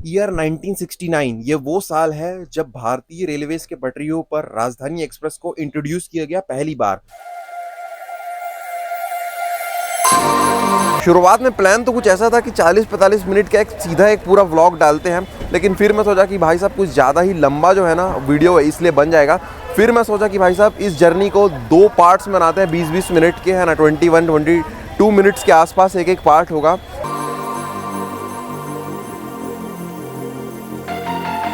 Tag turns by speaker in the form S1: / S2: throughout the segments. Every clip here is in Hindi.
S1: ईयर 1969 ये वो साल है जब भारतीय रेलवेज के पटरियों पर राजधानी एक्सप्रेस को इंट्रोड्यूस किया गया पहली बार। शुरुआत में प्लान तो कुछ ऐसा था कि 40-45 मिनट का सीधा एक पूरा व्लॉग डालते हैं, लेकिन फिर मैं सोचा कि भाई साहब कुछ ज़्यादा ही लंबा जो है ना वीडियो है, इसलिए बन जाएगा। फिर मैं सोचा कि भाई साहब इस जर्नी को 2 पार्ट्स में बनाते हैं, 20-20 मिनट के, है ना, 21-22 मिनट्स के आसपास एक एक पार्ट होगा।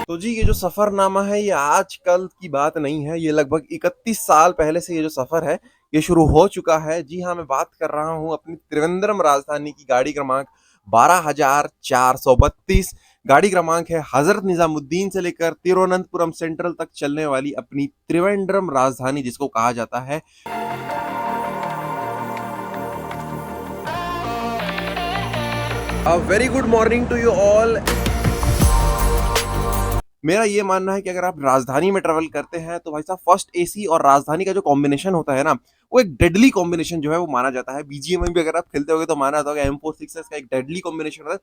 S1: तो जी ये जो सफ़रनामा है ये आजकल की बात नहीं है, ये लगभग 31 साल पहले से ये जो सफ़र है ये शुरू हो चुका है। जी हाँ, मैं बात कर रहा हूँ अपनी त्रिवेंद्रम राजधानी की गाड़ी क्रमांक 12,432। गाड़ी क्रमांक है हजरत निजामुद्दीन से लेकर तिरुवनंतपुरम सेंट्रल तक चलने वाली अपनी त्रिवेंद्रम राजधानी, जिसको कहा जाता है। A very good morning to you all. मेरा ये मानना है कि अगर आप राजधानी में ट्रैवल करते हैं तो भाई साहब फर्स्ट एसी और राजधानी का जो कॉम्बिनेशन होता है ना, वो एक डेडली कॉम्बिनेशन जो है वो माना जाता है। बीजीएमआई भी अगर आप खेलते होगे तो माना जाता होगा M46 का एक डेडली कॉम्बिनेशन होता है।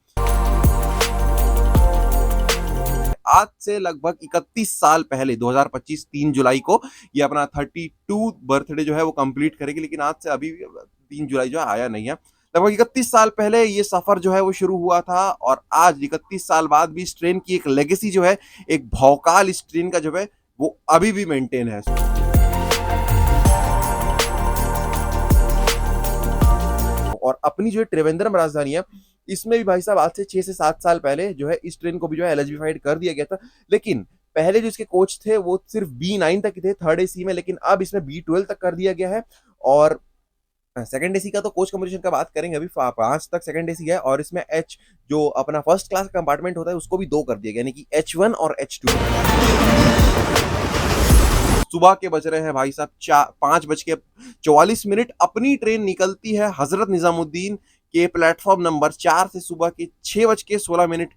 S1: आज से लगभग 31 साल पहले 2025 3 जुलाई को ये अपना 32 बर्थडे जो है वो कंप्लीट करेगी, लेकिन आज से अभी 3 जुलाई जो है आया नहीं है। लगभग 31 साल पहले ये सफर जो है वो शुरू हुआ था, और आज 31 साल बाद भी इस ट्रेन की एक लेगेसी जो है, एक भौकाल इस ट्रेन का जो है वो अभी भी मेंटेन है। और अपनी जो त्रिवेंद्रम राजधानी है इसमें भी भाई साहब आज से 6 से 7 साल पहले जो है इस ट्रेन को भी जो है एलएचबीफाइड कर दिया गया था। लेकिन पहले जो इसके कोच थे वो सिर्फ B9 तक थे थर्ड एसी में, लेकिन अब इसमें B12 तक कर दिया गया है। और सेकंड एसी का तो कोच कम्पोजिशन का बात करेंगे, अभी 5 तक सेकंड एसी है, और इसमें एच जो अपना फर्स्ट क्लास कंपार्टमेंट होता है उसको भी 2 कर दिया गया, यानी कि H1 और H2। सुबह के बज रहे हैं भाई साहब 5:44। अपनी ट्रेन निकलती है हजरत निजामुद्दीन के प्लेटफॉर्म नंबर 4 से सुबह के 6:16।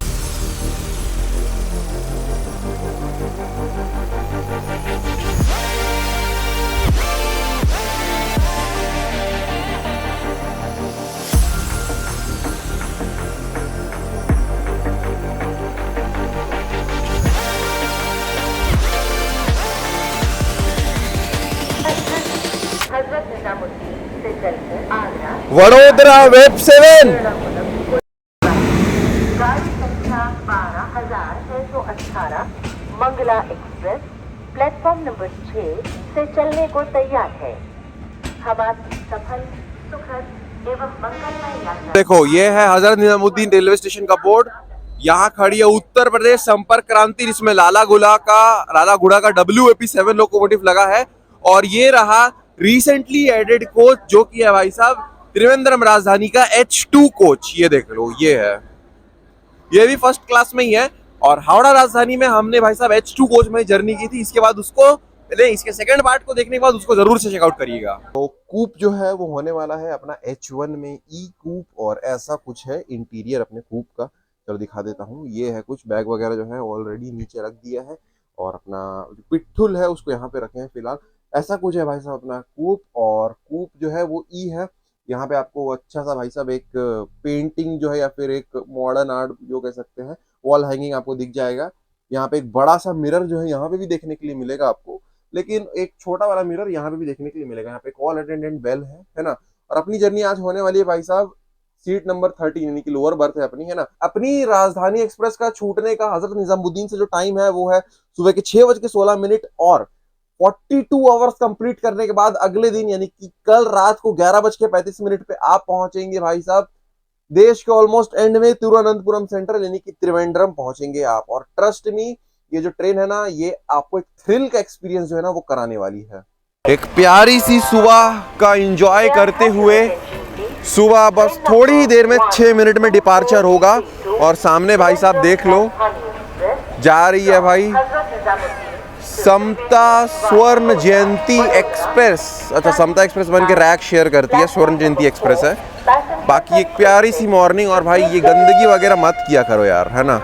S1: वडोदरा वेब 7
S2: गाड़ी संख्या 12,618 मंगला एक्सप्रेस प्लेटफॉर्म नंबर 6 से चलने को तैयार है। हम आपकी सफल, सुखद एवं मंगलमय यात्रा।
S1: देखो ये है हजरत निजामुद्दीन रेलवे स्टेशन का बोर्ड। यहाँ खड़ी है उत्तर प्रदेश संपर्क क्रांति, जिसमें लाला गुड़ा का WAP7 लोकोमोटिव लगा है। और ये रहा रिसेंटली एडेड कोच जो कि है भाई साहब त्रिवेंद्रम राजधानी का H2 कोच। ये देख लो, ये है, ये भी फर्स्ट क्लास में ही है। और हावड़ा राजधानी में हमने भाई साहब H2 कोच में जर्नी की थी। इसके बाद उसको इसके सेकंड पार्ट को देखने के बाद उसको जरूर से चेकआउट करिएगा। तो कूप जो है वो होने वाला है अपना H1 में ई कूप, और ऐसा कुछ है इंटीरियर अपने कूप का। चलो दिखा देता हूँ। ये है कुछ बैग वगैरह जो है ऑलरेडी नीचे रख दिया है, और अपना जो पिट्ठुल है उसको यहाँ पे रखे हैं फिलहाल। ऐसा कुछ है भाई साहब अपना कूप। और कूप जो है वो ई है। यहाँ पे आपको अच्छा सा भाई साहब एक पेंटिंग जो है या फिर एक मॉडर्न आर्ट जो कह सकते हैं, वॉल हैंगिंग आपको दिख जाएगा। यहाँ पे एक बड़ा सा मिरर जो है यहाँ पे भी देखने के लिए मिलेगा आपको, लेकिन एक छोटा वाला मिरर यहाँ पे भी देखने के लिए मिलेगा। यहाँ पे कॉल अटेंडेंट बेल है ना। और अपनी जर्नी आज होने वाली है भाई साहब सीट नंबर 13, यानी कि लोअर बर्थ है अपनी, है ना। अपनी राजधानी एक्सप्रेस का छूटने का हजरत निजामुद्दीन से जो टाइम है वो है सुबह के 6:16, और 42 आवर्स कंप्लीट करने के बाद अगले दिन यानी कि कल रात को 11:35 पे आप पहुंचेंगे भाई साहब देश के ऑलमोस्ट एंड में तिरुवनंतपुरम सेंट्रल, यानी कि त्रिवेंद्रम पहुंचेंगे आप। और ट्रस्ट मी, ये जो ट्रेन है ना ये आपको एक थ्रिल का एक्सपीरियंस जो है ना वो कराने वाली है। एक प्यारी सी सुबह का एंजॉय करते हुए सुबह बस थोड़ी ही देर में 6 मिनट में डिपार्चर होगा। और सामने भाई साहब देख लो जा रही है भाई समता स्वर्ण जयंती एक्सप्रेस। अच्छा, समता एक्सप्रेस बन के रैक शेयर करती है, स्वर्ण जयंती एक्सप्रेस है। बाकी एक प्यारी सी मॉर्निंग। और भाई ये गंदगी वगैरह मत किया करो यार, है ना,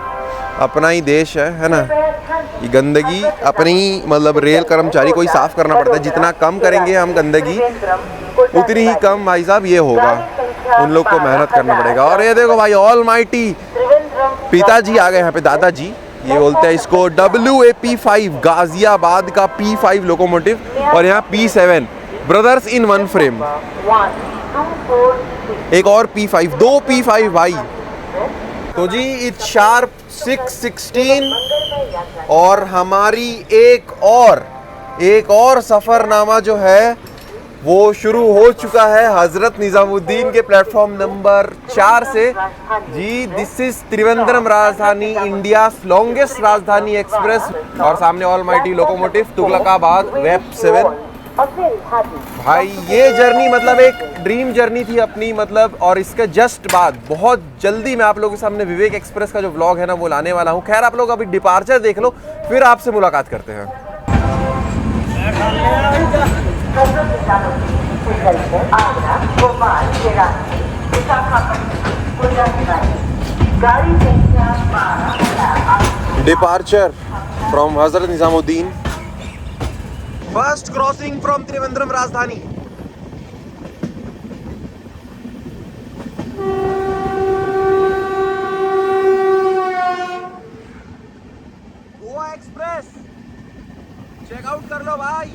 S1: अपना ही देश है ना। ये गंदगी अपनी मतलब रेल कर्मचारी को ही साफ करना पड़ता है। जितना कम करेंगे हम गंदगी उतनी ही कम भाई साहब ये होगा, उन लोग को मेहनत करना पड़ेगा। और ये देखो भाई ऑल माइटी पिताजी आ गए यहाँ पे, दादाजी। ये बोलते हैं इसको WAP5, गाजियाबाद का P5 लोकोमोटिव, और यहाँ P7, brothers in one frame. एक और P5, दो P5 भाई। तो जी इट्स शार्प 6:16 और हमारी एक और सफरनामा जो है वो शुरू हो चुका है हजरत निजामुद्दीन के प्लेटफॉर्म नंबर 4 से। जी दिस इज त्रिवेंद्रम राजधानी, इंडिया लॉन्गेस्ट राजधानी एक्सप्रेस, और सामने ऑलमाइटी लोकोमोटिव तुगलकाबाद WAP7। भाई ये जर्नी मतलब एक ड्रीम जर्नी थी अपनी, मतलब, और इसके जस्ट बाद बहुत जल्दी मैं आप लोगों के सामने विवेक एक्सप्रेस का जो व्लॉग है ना वो लाने वाला हूँ। खैर आप लोग अभी डिपार्चर देख लो, फिर आपसे मुलाकात करते हैं। Departure from Hazrat Nizamuddin, first crossing from Trivandrum Rajdhani. Goa express checkout कर लो भाई।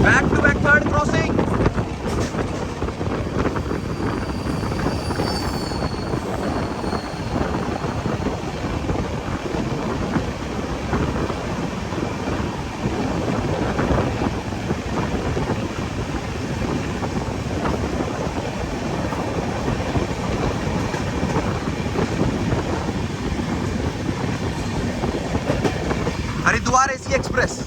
S1: Back to back third crossing. Haridwar AC express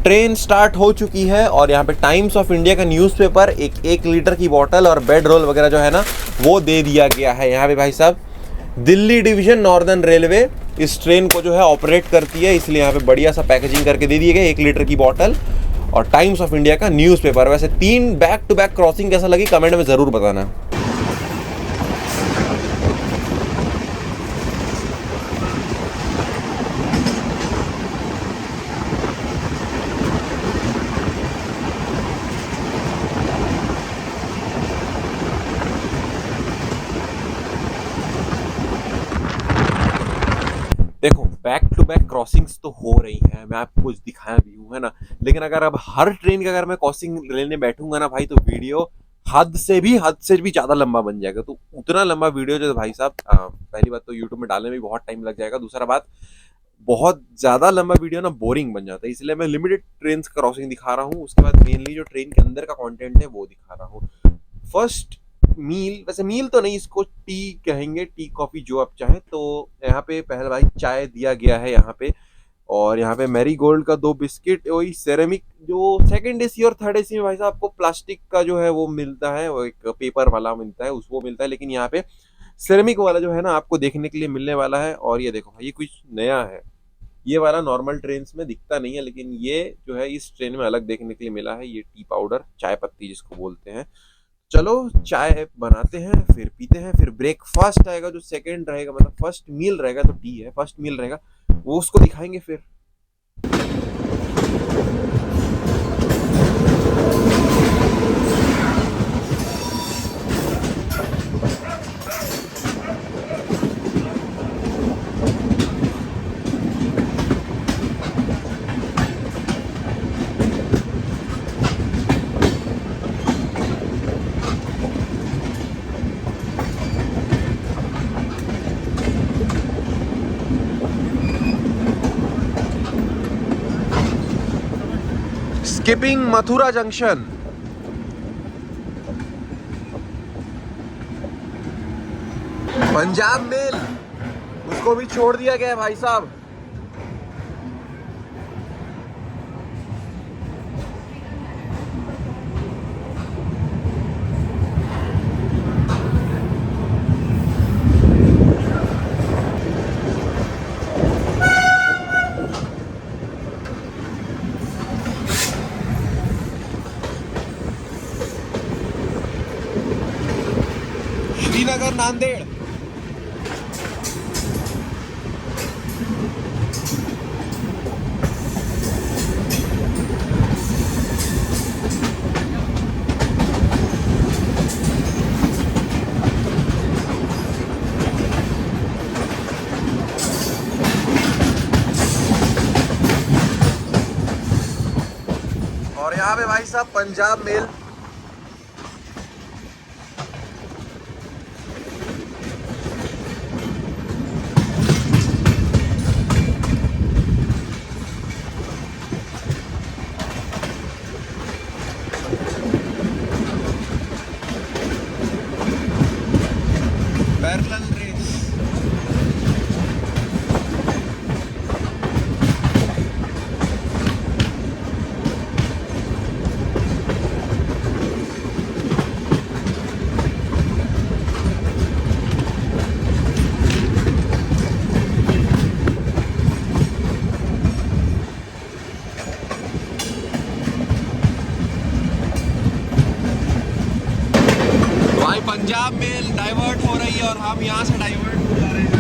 S1: train start हो चुकी है, और यहाँ पे टाइम्स ऑफ इंडिया का न्यूज़पेपर, एक लीटर की बोतल और बेड रोल वगैरह जो है ना वो दे दिया गया है यहाँ पे। भाई साहब, दिल्ली डिवीजन नॉर्दर्न रेलवे इस ट्रेन को जो है ऑपरेट करती है, इसलिए यहाँ पे बढ़िया सा पैकेजिंग करके दे दिए गए, 1 लीटर की बोतल और टाइम्स ऑफ इंडिया का न्यूज़पेपर। वैसे 3 बैक टू बैक क्रॉसिंग कैसा लगी कमेंट में ज़रूर बताना। देखो बैक टू बैक क्रॉसिंग्स तो हो रही है, मैं आपको कुछ दिखाया भी हूँ, है ना, लेकिन अगर अब हर ट्रेन का अगर मैं क्रॉसिंग लेने बैठूंगा ना भाई, तो वीडियो हद से भी ज्यादा लंबा बन जाएगा। तो उतना लंबा वीडियो जो भाई साहब, पहली बात तो यूट्यूब में डालने में भी बहुत टाइम लग जाएगा, दूसरा बात बहुत ज्यादा लंबा वीडियो ना बोरिंग बन जाता है, इसलिए मैं लिमिटेड ट्रेन क्रॉसिंग दिखा रहा हूँ। उसके बाद मेनली जो ट्रेन के अंदर का कंटेंट है वो दिखा रहा हूँ। फर्स्ट मील, वैसे मील तो नहीं, इसको टी कहेंगे, टी कॉफी जो आप चाहें। तो यहाँ पे पहले भाई चाय दिया गया है यहाँ पे, और यहाँ पे मैरी गोल्ड का 2 बिस्किट, वही सेरेमिक जो सेकंड एसी और थर्ड एसी में भाई साहब आपको प्लास्टिक का जो है वो मिलता है, वो एक पेपर वाला मिलता है, वो मिलता है, लेकिन यहाँ पे सेरेमिक वाला जो है ना आपको देखने के लिए मिलने वाला है। और ये देखो भाई, ये कुछ नया है, ये वाला नॉर्मल ट्रेन में दिखता नहीं है, लेकिन ये जो है इस ट्रेन में अलग देखने के लिए मिला है, ये टी पाउडर, चाय पत्ती जिसको बोलते हैं। चलो चाय बनाते हैं, फिर पीते हैं, फिर ब्रेकफास्ट आएगा जो सेकंड रहेगा, मतलब फर्स्ट मील रहेगा तो टी है, फर्स्ट मील रहेगा वो उसको दिखाएंगे फिर। Skipping Mathura junction. Punjab mail, उसको भी छोड़ दिया गया है भाई साहब। श्रीनगर नांदेड़। और यहाँ पे भाई साहब पंजाब मेल। Parallel race. भाई पंजाब मेल डाइवर्ट हो रही है और हम यहाँ से डाइवर्ट हो जा रहे हैं।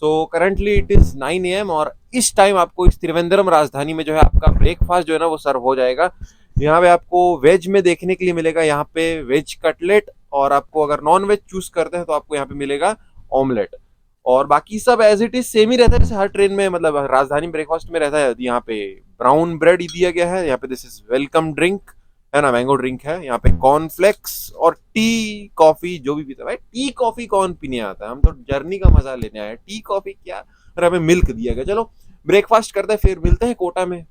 S1: So currently it is 9 AM और इस टाइम आपको इस त्रिवेंद्रम राजधानी में जो है आपका ब्रेकफास्ट जो है ना वो सर्व हो जाएगा। यहाँ पे आपको वेज में देखने के लिए मिलेगा, यहाँ पे वेज कटलेट, और आपको अगर नॉन वेज चूज करते हैं तो आपको यहाँ पे मिलेगा ऑमलेट। और बाकी सब एज इट इज सेम ही रहता है जैसे हर ट्रेन में, मतलब राजधानी ब्रेकफास्ट में रहता है। यहाँ पे ब्राउन ब्रेड ही दिया गया है, यहाँ पे दिस इज वेलकम ड्रिंक है ना, मैंगो ड्रिंक है, यहाँ पे कॉर्नफ्लेक्स और टी कॉफी जो भी पीता है। भाई टी कॉफी कौन पीने आता है, हम तो जर्नी का मजा लेने आए, टी कॉफी क्या। और हमें मिल्क दिया गया। चलो ब्रेकफास्ट करते हैं, फिर मिलते हैं कोटा में।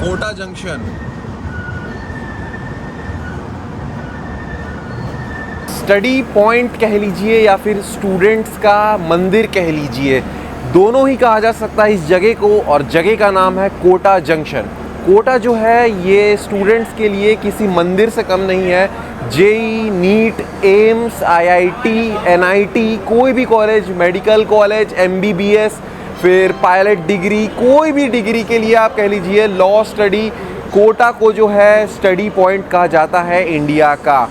S1: कोटा जंक्शन स्टडी पॉइंट कह लीजिए या फिर स्टूडेंट्स का मंदिर कह लीजिए, दोनों ही कहा जा सकता है इस जगह को। और जगह का नाम है कोटा जंक्शन। कोटा जो है ये स्टूडेंट्स के लिए किसी मंदिर से कम नहीं है। JEE, NEET, AIIMS, IIT, NIT, कोई भी कॉलेज, मेडिकल कॉलेज, एमबीबीएस, फिर पायलट डिग्री, कोई भी डिग्री के लिए आप कह लीजिए, लॉ स्टडी, कोटा को जो है स्टडी पॉइंट कहा जाता है इंडिया का।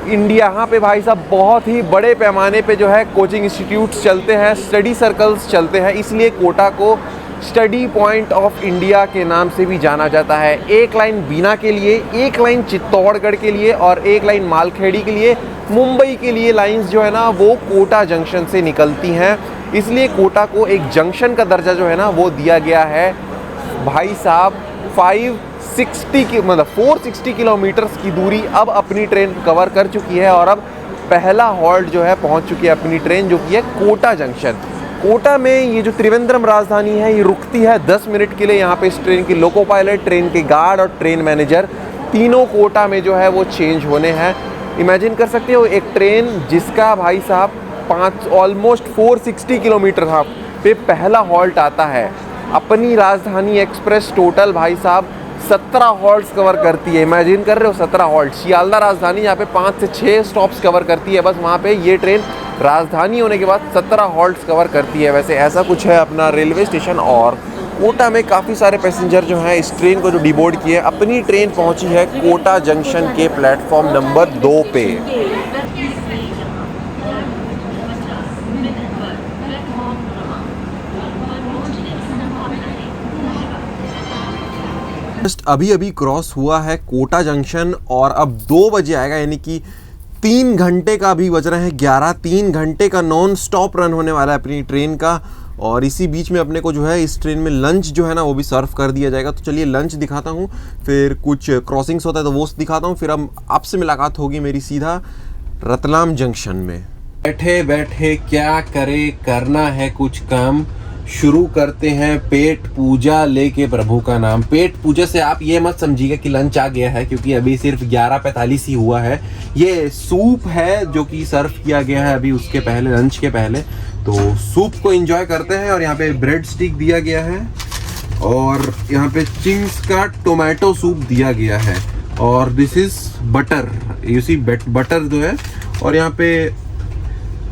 S1: यहाँ पे भाई साहब बहुत ही बड़े पैमाने पे जो है कोचिंग इंस्टीट्यूट्स चलते हैं, स्टडी सर्कल्स चलते हैं, इसलिए कोटा को स्टडी पॉइंट ऑफ इंडिया के नाम से भी जाना जाता है। एक लाइन बीना के लिए, एक लाइन चित्तौड़गढ़ के लिए और एक लाइन मालखेड़ी के लिए, मुंबई के लिए लाइंस जो है ना वो कोटा जंक्शन से निकलती हैं। इसलिए कोटा को एक जंक्शन का दर्जा जो है ना वो दिया गया है। भाई साहब 460 किलोमीटर्स की दूरी अब अपनी ट्रेन कवर कर चुकी है और अब पहला हॉल्ट जो है पहुंच चुकी है अपनी ट्रेन, जो कि है कोटा जंक्शन। कोटा में ये जो त्रिवेंद्रम राजधानी है ये रुकती है 10 मिनट के लिए। यहाँ पे इस ट्रेन के लोको पायलट, ट्रेन के गार्ड और ट्रेन मैनेजर तीनों कोटा में जो है वो चेंज होने हैं। इमेजिन कर सकते हो एक ट्रेन जिसका भाई साहब ऑलमोस्ट 460 किलोमीटर पे पहला हॉल्ट आता है। अपनी राजधानी एक्सप्रेस टोटल भाई साहब 17 हॉल्ट्स कवर करती है। इमेजिन कर रहे हो 17 हॉल्ट। शियालदा राजधानी यहाँ पे 5 से 6 स्टॉप्स कवर करती है बस, वहाँ पे ये ट्रेन राजधानी होने के बाद 17 हॉल्ट्स कवर करती है। वैसे ऐसा कुछ है अपना रेलवे स्टेशन। और कोटा में काफ़ी सारे पैसेंजर जो हैं इस ट्रेन को जो डिबोर्ड किए, अपनी ट्रेन पहुँची है कोटा जंक्शन के प्लेटफॉर्म नंबर 2 पे। जस्ट अभी अभी क्रॉस हुआ है कोटा जंक्शन और अब 2 बजे आएगा, यानी कि 3 घंटे का अभी बज रहे हैं 11, 3 घंटे का नॉन स्टॉप रन होने वाला है अपनी ट्रेन का। और इसी बीच में अपने को जो है इस ट्रेन में लंच जो है ना वो भी सर्व कर दिया जाएगा। तो चलिए लंच दिखाता हूँ, फिर कुछ क्रॉसिंग्स होता है तो वो दिखाता हूँ, फिर अब आपसे मुलाकात होगी मेरी सीधा रतलाम जंक्शन में। बैठे बैठे क्या करे, करना है कुछ काम, शुरू करते हैं पेट पूजा लेके प्रभु का नाम। पेट पूजा से आप ये मत समझिएगा कि लंच आ गया है, क्योंकि अभी सिर्फ 11:45 ही हुआ है। ये सूप है जो कि सर्व किया गया है अभी उसके पहले, लंच के पहले। तो सूप को एंजॉय करते हैं। और यहाँ पे ब्रेड स्टिक दिया गया है और यहाँ पे चिंग्स का टोमेटो सूप दिया गया है और this is butter, you see butter जो है, और यहाँ पे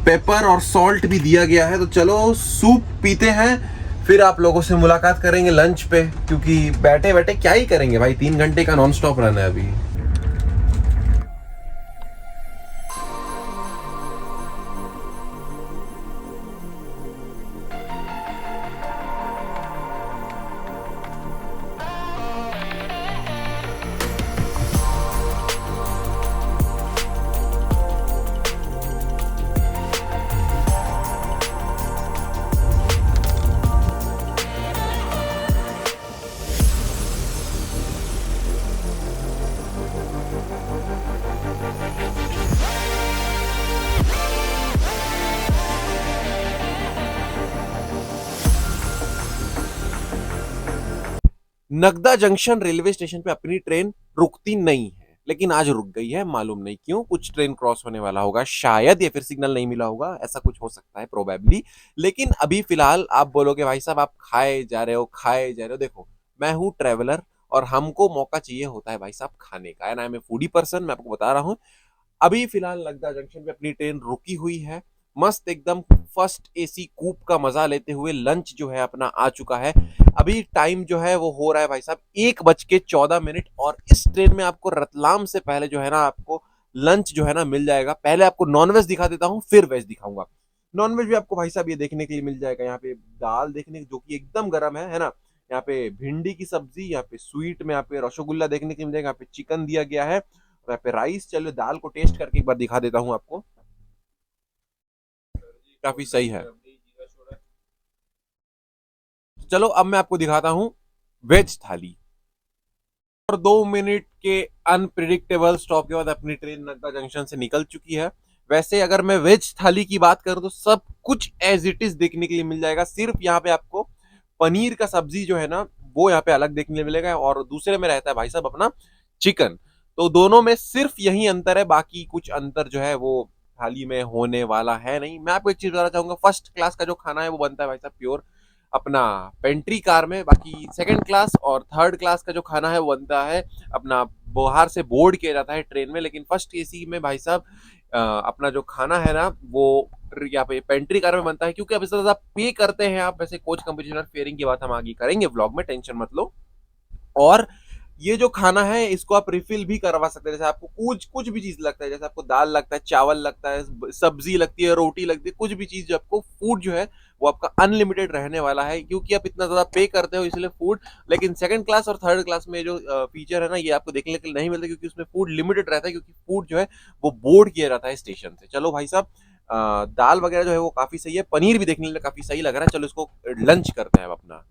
S1: पेपर और सॉल्ट भी दिया गया है। तो चलो सूप पीते हैं, फिर आप लोगों से मुलाकात करेंगे लंच पे, क्योंकि बैठे बैठे क्या ही करेंगे भाई, 3 घंटे का नॉन स्टॉप रन है अभी। नगदा जंक्शन रेलवे स्टेशन पे अपनी ट्रेन रुकती नहीं है, लेकिन आज रुक गई है। मालूम नहीं क्यों, कुछ ट्रेन क्रॉस होने वाला होगा शायद, या फिर सिग्नल नहीं मिला होगा, ऐसा कुछ हो सकता है प्रोबेबली। लेकिन अभी फिलहाल आप बोलोगे भाई साहब आप खाए जा रहे हो, खाए जा रहे हो। देखो मैं हूं ट्रेवलर और हमको मौका चाहिए होता है भाई साहब खाने का, and I am a foodie person, मैं आपको बता रहा हूँ। अभी फिलहाल नगदा जंक्शन पे अपनी ट्रेन रुकी हुई है, मस्त एकदम फर्स्ट एसी कूप का मजा लेते हुए लंच जो है अपना आ चुका है। अभी टाइम जो है वो हो रहा है भाई साहब 1:14। और इस ट्रेन में आपको रतलाम से पहले जो है ना आपको लंच जो है ना मिल जाएगा। पहले आपको नॉनवेज दिखा देता हूँ, फिर वेज दिखाऊंगा। नॉनवेज भी आपको भाई साहब ये देखने के लिए मिल जाएगा, यहाँ पे दाल देखने जो कि एकदम गर्म है ना। यहाँ पे भिंडी की सब्जी, यहाँ पे स्वीट में यहाँ पे रसगुल्ला देखने के लिए मिल जाएगा, यहाँ पे चिकन दिया गया है, यहाँ पे राइस। चलो दाल को टेस्ट करके एक बार दिखा देता हूँ आपको, काफी सही है। चलो अब मैं आपको दिखाता हूं वेज थाली। और 2 मिनट के अनप्रिडिक्टेबल स्टॉप के बाद अपनी ट्रेन नगदा जंक्शन से निकल चुकी है। वैसे अगर मैं वेज थाली की बात करूं तो सब कुछ एज इट इज देखने के लिए मिल जाएगा। सिर्फ यहाँ पे आपको पनीर का सब्जी जो है ना वो यहाँ पे अलग देखने को मिलेगा, और दूसरे में रहता है भाई साहब अपना चिकन। तो दोनों में सिर्फ यही अंतर है, बाकी कुछ अंतर जो है वो थाली में होने वाला है नहीं। मैं आपको एक चीज बताना चाहूंगा, फर्स्ट क्लास का जो खाना है वो बनता है भाई साहब प्योर अपना पेंट्री कार में। बाकी सेकंड क्लास और थर्ड क्लास का जो खाना है वो बनता है अपना बाहर से बोर्ड किया जाता है ट्रेन में। लेकिन फर्स्ट एसी में भाई साहब अपना जो खाना है ना वो यहाँ पे पेंट्री कार में बनता है, क्योंकि अब इस तरह पे करते हैं आप। वैसे कोच कंपटीशन फेयरिंग की बात हम आगे करेंगे व्लॉग में, टेंशन मत लो। और ये जो खाना है इसको आप रिफिल भी करवा सकते हैं, जैसे आपको कुछ कुछ भी चीज लगता है, जैसे आपको दाल लगता है, चावल लगता है, सब्जी लगती है, रोटी लगती है, कुछ भी चीज जो आपको फूड जो है वो आपका अनलिमिटेड रहने वाला है, क्योंकि आप इतना ज्यादा पे करते हो इसलिए फूड। लेकिन सेकंड क्लास और थर्ड क्लास में जो फीचर है ना ये आपको देखने के लिए नहीं मिलता, क्योंकि उसमें फूड लिमिटेड रहता है, क्योंकि फूड जो है वो बोर्ड किया रहता है स्टेशन से। चलो भाई साहब दाल वगैरह जो है वो काफी सही है, पनीर भी देखने में काफी सही लग रहा है। चलो इसको लंच करते हैं अब अपना।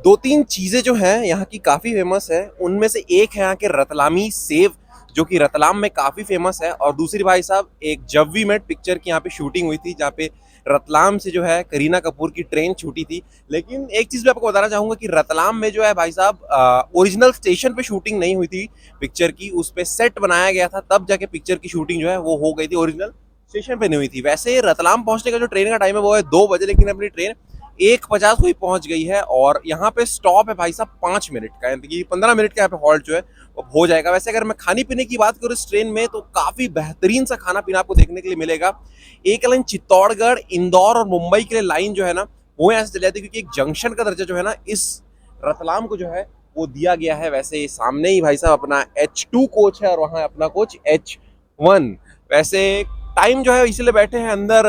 S1: 2-3 चीजें जो हैं यहाँ की काफी फेमस है, उनमें से एक है यहाँ के रतलामी सेव, जो कि रतलाम में काफी फेमस है। और दूसरी भाई साहब एक जब वी मेट पिक्चर की यहाँ पे शूटिंग हुई थी, जहाँ पे रतलाम से जो है करीना कपूर की ट्रेन छूटी थी। लेकिन एक चीज मैं आपको बताना चाहूंगा कि रतलाम में जो है भाई साहब ओरिजिनल स्टेशन पे शूटिंग नहीं हुई थी पिक्चर की, उस पे सेट बनाया गया था, तब जाके पिक्चर की शूटिंग जो है वो हो गई थी, ओरिजिनल स्टेशन पे नहीं हुई थी। वैसे रतलाम पहुंचने का जो ट्रेन का टाइम है वो है 2 बजे, लेकिन अपनी ट्रेन 1:50 को ही पहुंच गई है। और यहाँ पे स्टॉप है भाई साहब 5 मिनट का, यानी 15 मिनट का यहाँ पे हॉल्ट जो है वो हो जाएगा। वैसे अगर मैं खाने पीने की बात करूँ इस ट्रेन में तो काफी बेहतरीन सा खाना पीना आपको देखने के लिए मिलेगा। एक लाइन चित्तौड़गढ़, इंदौर और मुंबई के लिए लाइन जो है ना वो यहाँ से चली जाती है, क्योंकि एक जंक्शन का दर्जा जो है ना इस रतलाम को जो है वो दिया गया है। वैसे सामने ही भाई साहब अपना H2 कोच है और वहाँ अपना कोच H1। वैसे टाइम जो है इसलिए बैठे हैं अंदर,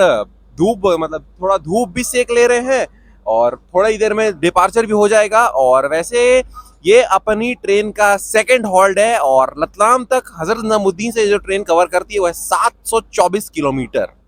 S1: धूप मतलब थोड़ा धूप भी सेक ले रहे हैं और थोड़ा ही देर में डिपार्चर भी हो जाएगा। और वैसे ये अपनी ट्रेन का सेकंड हॉल्ट है और रतलाम तक हजरत निजामुद्दीन से जो ट्रेन कवर करती है वो है 724 किलोमीटर।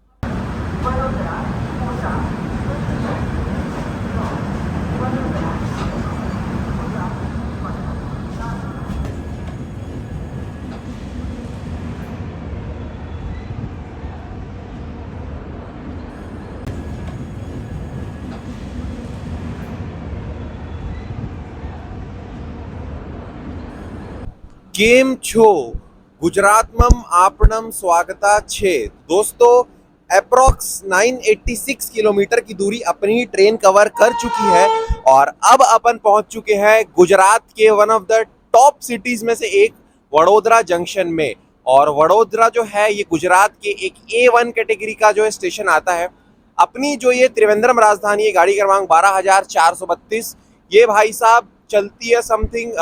S1: केम छो गुजरातमम आपणम स्वागता छे। दोस्तों अप्रोक्स 986 किलोमीटर की दूरी अपनी ट्रेन कवर कर चुकी है और अब अपन पहुंच चुके हैं गुजरात के one of the top cities में से एक वडोदरा जंक्शन में। और वडोदरा जो है ये गुजरात के एक A1 कैटेगरी का जो है स्टेशन आता है। अपनी जो ये त्रिवेंद्रम राजधानी है, गाड़ी क्रमांक 12,432, ये भाई साहब चलती है समथिंग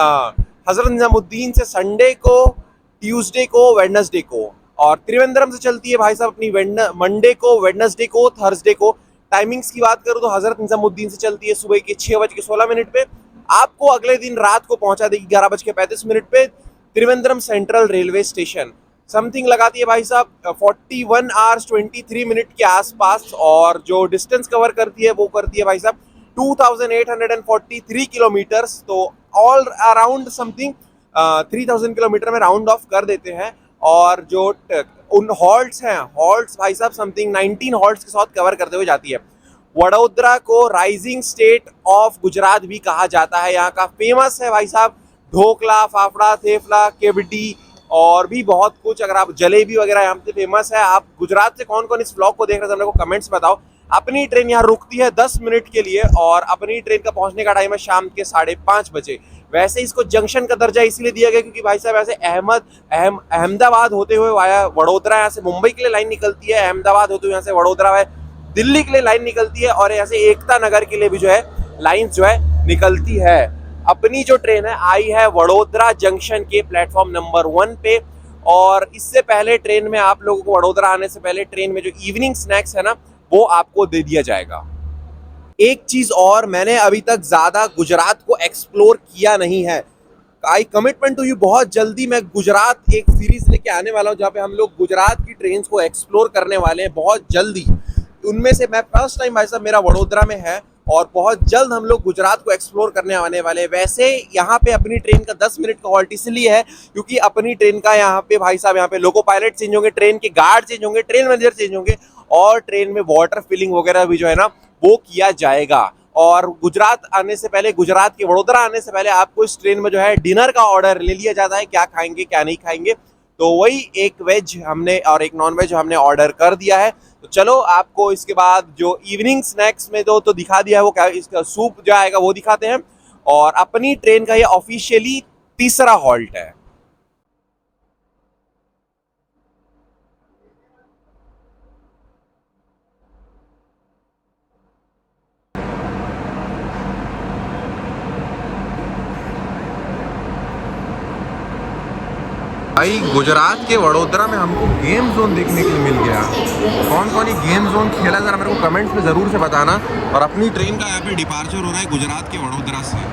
S1: हजरत निजामुद्दीन से संडे को, ट्यूसडे को, वेडनेसडे को, और त्रिवेंद्रम से चलती है भाई साहब अपनी मंडे को, वेडनेसडे को, थर्सडे को। टाइमिंग्स की बात करूं तो हजरत निजामुद्दीन से चलती है सुबह के 6:16 पे, आपको अगले दिन रात को पहुंचा देगी 11:35 पे Trivandrum central railway station. Something लगाती है भाई साहब 41 आवर्स 23 मिनट के आसपास, और जो डिस्टेंस कवर करती है वो करती है भाई साहब 2843 किलोमीटर्स। तो ऑल अराउंड समथिंग 3000 किलोमीटर में राउंड ऑफ कर देते हैं। और जो उन हॉल्ट्स हैं, हॉल्ट्स भाई साहब समथिंग 19 हॉल्ट्स के साथ कवर करते हुए जाती है। वडोदरा को राइजिंग स्टेट ऑफ गुजरात भी कहा जाता है। यहाँ का फेमस है भाई साहब ढोकला, फाफड़ा, थेपला, केवड़ी और भी बहुत कुछ। अगर आप जलेबी वगैरह यहाँ पे फेमस है। आप गुजरात से कौन कौन इस व्लॉग को देख रहे हैं मेरे को कमेंट्स बताओ। अपनी ट्रेन यहाँ रुकती है 10 मिनट के लिए और अपनी ट्रेन का पहुंचने का टाइम है शाम के 5:30 बजे। वैसे इसको जंक्शन का दर्जा इसलिए दिया गया क्योंकि भाई साहब ऐसे अहमदाबाद होते हुए वाया वडोदरा, यहाँ से मुंबई के लिए लाइन निकलती है, अहमदाबाद होते हुए यहाँ से वडोदरा है, दिल्ली के लिए लाइन निकलती है और यहाँ से एकता नगर के लिए भी जो है लाइन जो है निकलती है। अपनी जो ट्रेन है आई है वडोदरा जंक्शन के प्लेटफॉर्म नंबर 1 पे। और इससे पहले ट्रेन में आप लोगों को वडोदरा आने से पहले ट्रेन में जो इवनिंग स्नैक्स है ना वो आपको दे दिया जाएगा। एक चीज और, मैंने अभी तक ज्यादा गुजरात को एक्सप्लोर किया नहीं है। आई कमिटमेंट टू यू, बहुत जल्दी मैं गुजरात एक सीरीज लेके आने वाला हूँ जहाँ पे हम लोग गुजरात की ट्रेन को एक्सप्लोर करने वाले हैं बहुत जल्दी। उनमें से मैं फर्स्ट टाइम भाई साहब मेरा वडोदरा में है और बहुत जल्द हम लोग गुजरात को एक्सप्लोर करने आने वाले। वैसे यहाँ पे अपनी ट्रेन का 10 मिनट का हॉल्ट इसलिए है क्योंकि अपनी ट्रेन का यहाँ पे भाई साहब यहाँ पे लोको पायलट चेंज होंगे, ट्रेन के गार्ड चेंज होंगे, ट्रेन मैनेजर चेंज होंगे और ट्रेन में वाटर फिलिंग वगैरह भी जो है ना वो किया जाएगा। और गुजरात आने से पहले, गुजरात के वडोदरा आने से पहले आपको इस ट्रेन में जो है डिनर का ऑर्डर ले लिया जाता है, क्या खाएंगे क्या नहीं खाएंगे। तो वही एक वेज हमने और एक नॉन वेज हमने ऑर्डर कर दिया है। तो चलो आपको इसके बाद जो इवनिंग स्नैक्स में तो दिखा दिया है, वो क्या इसका सूप जो आएगा वो दिखाते हैं। और अपनी ट्रेन का ये ऑफिशियली तीसरा हॉल्ट है। भाई गुजरात के वडोदरा में हमको गेम जोन देखने के लिए मिल गया। कौन कौन ये गेम जोन खेला जरा मेरे को कमेंट्स में ज़रूर से बताना। और अपनी ट्रेन का यहाँ पे डिपार्चर हो रहा है गुजरात के वडोदरा से।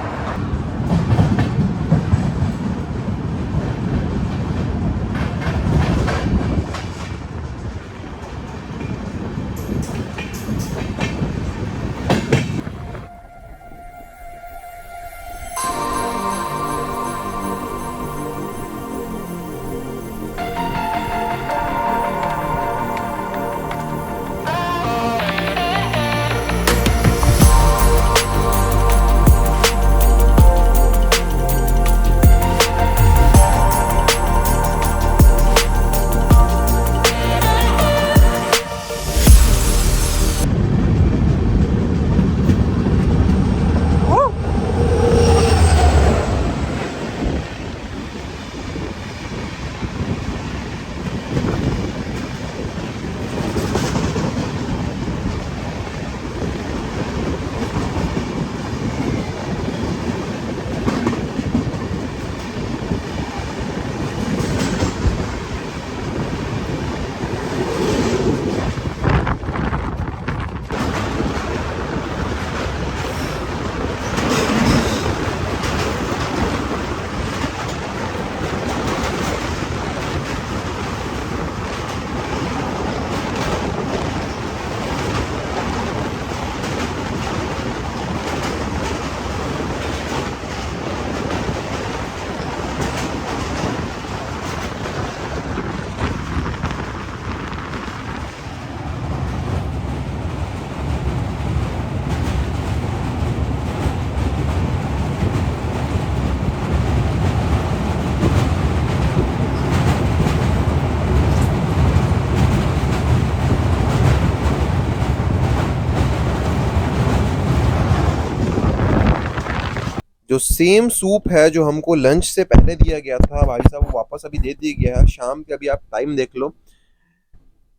S1: जो सेम सूप है जो हमको लंच से पहले दिया गया था भाई साहब, वो वापस अभी दे दिया गया है। शाम के अभी आप टाइम देख लो,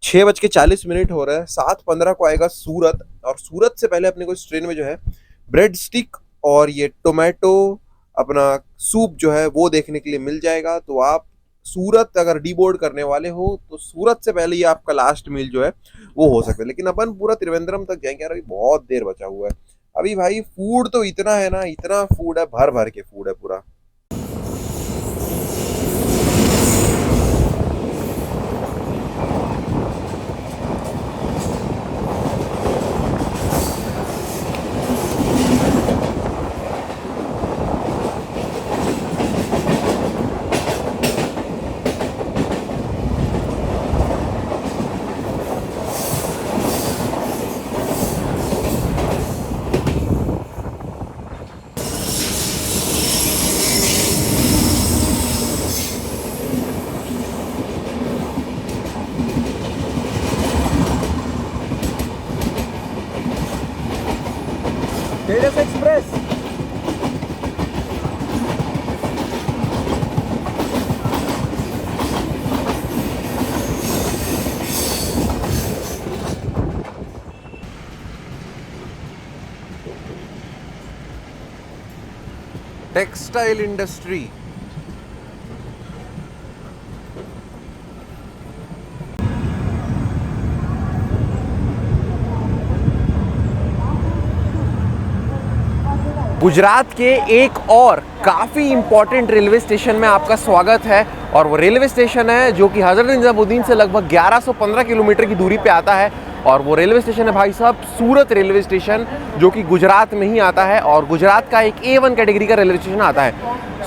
S1: 6:40 हो रहा है। 7:15 को आएगा सूरत, और सूरत से पहले अपने को इस ट्रेन में जो है ब्रेड स्टिक और ये टोमेटो अपना सूप जो है वो देखने के लिए मिल जाएगा। तो आप सूरत अगर डीबोर्ड करने वाले हो तो सूरत से पहले ये आपका लास्ट मील जो है वो हो सकता है। लेकिन अपन पूरा त्रिवेंद्रम तक जाएंगे यार, अभी बहुत देर बचा हुआ है। अभी भाई फूड तो इतना है ना, इतना फूड है, भर भर के फूड है पूरा। Tejas express. Textile industry. Gujarat के एक और काफ़ी इम्पॉर्टेंट रेलवे स्टेशन में आपका स्वागत है। और वो रेलवे स्टेशन है जो कि हज़रत निज़ामुद्दीन से लगभग 1115 किलोमीटर की दूरी पे आता है। और वो रेलवे स्टेशन है भाई साहब सूरत रेलवे स्टेशन, जो कि गुजरात में ही आता है और गुजरात का एक A1 कैटेगरी का रेलवे स्टेशन आता है।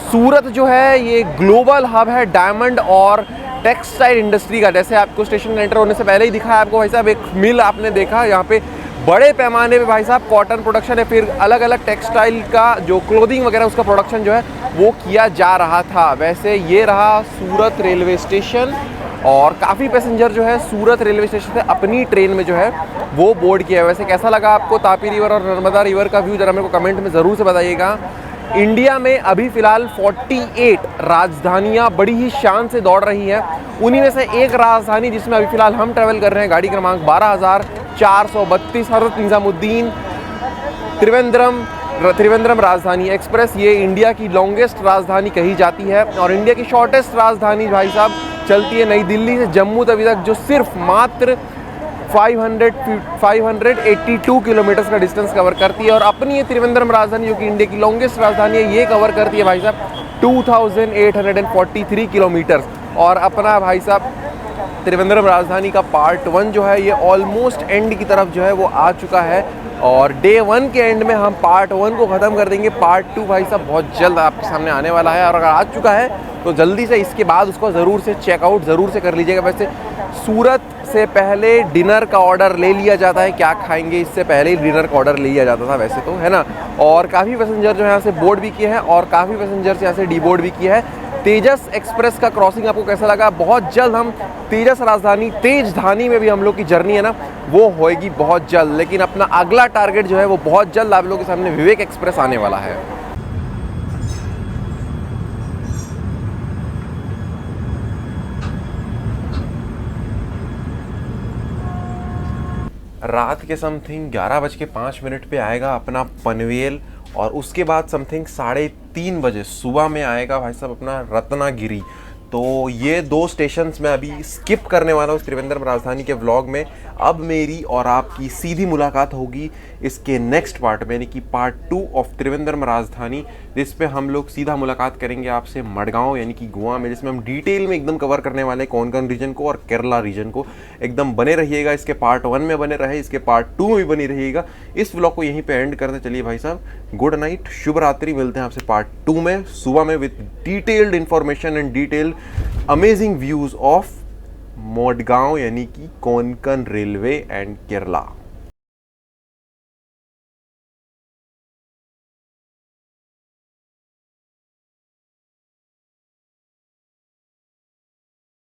S1: सूरत जो है ये ग्लोबल हब है डायमंड और टेक्सटाइल इंडस्ट्री का। जैसे आपको स्टेशन एंटर होने से पहले ही दिखा है आपको भाई साहब, एक मिल आपने देखा, यहाँ पे बड़े पैमाने पे भाई साहब कॉटन प्रोडक्शन है, फिर अलग अलग टेक्सटाइल का जो क्लोथिंग वगैरह उसका प्रोडक्शन जो है वो किया जा रहा था। वैसे ये रहा सूरत रेलवे स्टेशन, और काफ़ी पैसेंजर जो है सूरत रेलवे स्टेशन से अपनी ट्रेन में जो है वो बोर्ड किया है। वैसे कैसा लगा आपको तापी रिवर और नर्मदा रिवर का व्यू, ज़रा मेरे को कमेंट में ज़रूर से बताइएगा। इंडिया में अभी फ़िलहाल 48 राजधानियाँ बड़ी ही शान से दौड़ रही हैं। उन्हीं में से एक राजधानी जिसमें अभी फ़िलहाल हम ट्रैवल कर रहे हैं, गाड़ी क्रमांक 12,432 हज़रत निज़ामुद्दीन त्रिवेंद्रम राजधानी एक्सप्रेस। ये इंडिया की लॉन्गेस्ट राजधानी कही जाती है, और इंडिया की शॉर्टेस्ट राजधानी भाई साहब चलती है नई दिल्ली से जम्मू तवी तक, जो सिर्फ मात्र 582 किलोमीटर का डिस्टेंस कवर करती है। और अपनी ये त्रिवेंद्रम राजधानी जो कि इंडिया की लॉन्गेस्ट राजधानी है, ये कवर करती है भाई साहब 2843 किलोमीटर। और अपना भाई साहब त्रिवेंद्रम राजधानी का पार्ट 1 जो है ये ऑलमोस्ट एंड की तरफ जो है वो आ चुका है, और डे 1 के एंड में हम पार्ट 1 को ख़त्म कर देंगे। पार्ट 2 भाई साहब बहुत जल्द आपके सामने आने वाला है, और अगर आ चुका है तो जल्दी से इसके बाद उसको ज़रूर से चेकआउट ज़रूर से कर लीजिएगा। वैसे सूरत से पहले डिनर का ऑर्डर ले लिया जाता है, क्या खाएंगे इससे पहले ही डिनर का ऑर्डर ले लिया जाता था वैसे तो, है ना। और काफ़ी पैसेंजर जो है यहाँ से बोर्ड भी किए हैं, और काफ़ी पैसेंजर यहाँ से डीबोर्ड भी किया है। तेजस एक्सप्रेस का क्रॉसिंग आपको कैसा लगा? बहुत जल्द हम तेजस राजधानी तेजधानी में भी हम लोग की जर्नी है ना वो होएगी बहुत जल्द। लेकिन अपना अगला टारगेट जो है वो बहुत जल्द आप लोगों के सामने विवेक एक्सप्रेस आने वाला है। रात के समथिंग 11:05 पे आएगा अपना पनवेल, और उसके बाद समथिंग 3:30 बजे सुबह में आएगा भाई साहब अपना रत्नागिरी। तो ये 2 स्टेशंस मैं अभी स्किप करने वाला हूँ इस त्रिवेंद्रम राजधानी के व्लॉग में। अब मेरी और आपकी सीधी मुलाकात होगी इसके नेक्स्ट पार्ट में, यानी कि पार्ट 2 ऑफ त्रिवेंद्रम राजधानी, जिस पे हम लोग सीधा मुलाकात करेंगे आपसे मडगांव यानी कि गोवा में, जिसमें हम डिटेल में एकदम कवर करने वाले कोंकण रीजन को और केरला रीजन को। एकदम बने रहिएगा, इसके पार्ट 1 में बने रहे, इसके पार्ट 2 में भी बनी रहिएगा। इस व्लॉग को यहीं पे एंड करते चलिए भाई साहब, गुड नाइट, शुभ रात्रि। मिलते हैं आपसे पार्ट 2 में सुबह में with detailed information and detailed amazing views of Madgaon यानी कि कोंकण रेलवे एंड केरला।